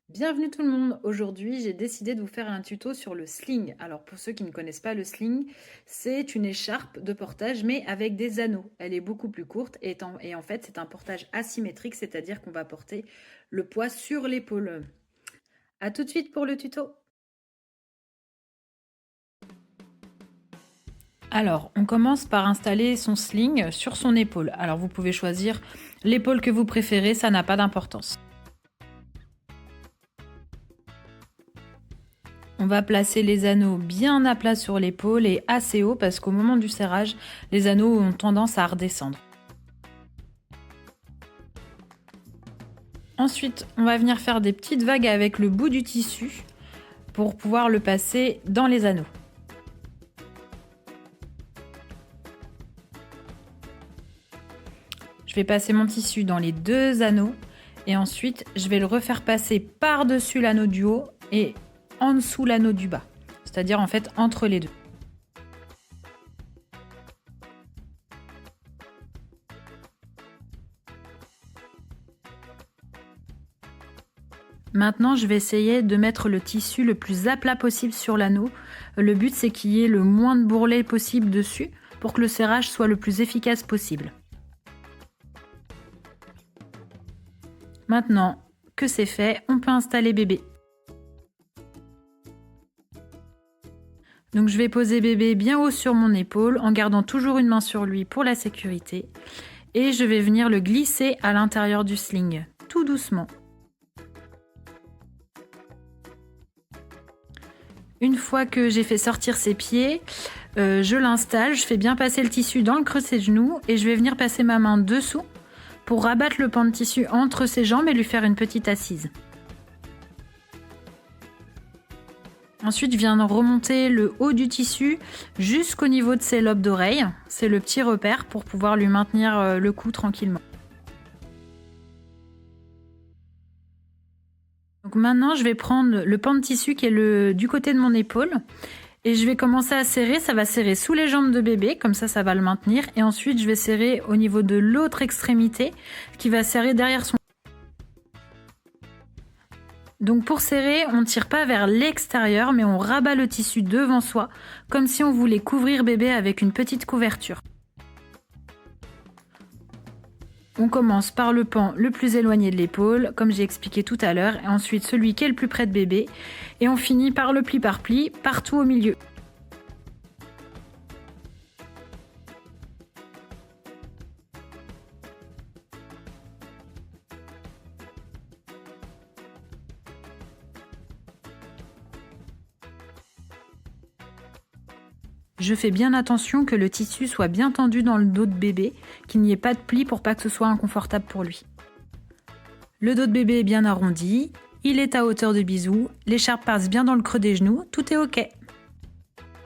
Bienvenue tout le monde. Aujourd'hui, j'ai décidé de vous faire un tuto sur le sling. Alors pour ceux qui ne connaissent pas le sling, c'est une écharpe de portage mais avec des anneaux. Elle est beaucoup plus courte et en fait c'est un portage asymétrique, c'est-à-dire qu'on va porter le poids sur l'épaule. A tout de suite pour le tuto. Alors, on commence par installer son sling sur son épaule. Alors vous pouvez choisir l'épaule que vous préférez, ça n'a pas d'importance. On va placer les anneaux bien à plat sur l'épaule et assez haut parce qu'au moment du serrage, les anneaux ont tendance à redescendre. Ensuite, on va venir faire des petites vagues avec le bout du tissu pour pouvoir le passer dans les anneaux. Je vais passer mon tissu dans les deux anneaux et ensuite je vais le refaire passer par-dessus l'anneau du haut et en dessous l'anneau du bas, c'est-à-dire en fait entre les deux. Maintenant, je vais essayer de mettre le tissu le plus à plat possible sur l'anneau. Le but, c'est qu'il y ait le moins de bourrelet possible dessus pour que le serrage soit le plus efficace possible. Maintenant que c'est fait, on peut installer bébé. Donc je vais poser bébé bien haut sur mon épaule en gardant toujours une main sur lui pour la sécurité. Et je vais venir le glisser à l'intérieur du sling, tout doucement. Une fois que j'ai fait sortir ses pieds, je l'installe, je fais bien passer le tissu dans le creux de ses genoux et je vais venir passer ma main dessous pour rabattre le pan de tissu entre ses jambes et lui faire une petite assise. Ensuite, je viens de remonter le haut du tissu jusqu'au niveau de ses lobes d'oreilles. C'est le petit repère pour pouvoir lui maintenir le cou tranquillement. Donc maintenant, je vais prendre le pan de tissu qui est du côté de mon épaule et je vais commencer à serrer. Ça va serrer sous les jambes de bébé, comme ça va le maintenir. Et ensuite, je vais serrer au niveau de l'autre extrémité qui va serrer derrière son. Donc pour serrer, on ne tire pas vers l'extérieur, mais on rabat le tissu devant soi, comme si on voulait couvrir bébé avec une petite couverture. On commence par le pan le plus éloigné de l'épaule, comme j'ai expliqué tout à l'heure, et ensuite celui qui est le plus près de bébé, et on finit par le pli par pli, partout au milieu. Je fais bien attention que le tissu soit bien tendu dans le dos de bébé, qu'il n'y ait pas de pli pour pas que ce soit inconfortable pour lui. Le dos de bébé est bien arrondi, il est à hauteur de bisou, l'écharpe passe bien dans le creux des genoux, tout est ok.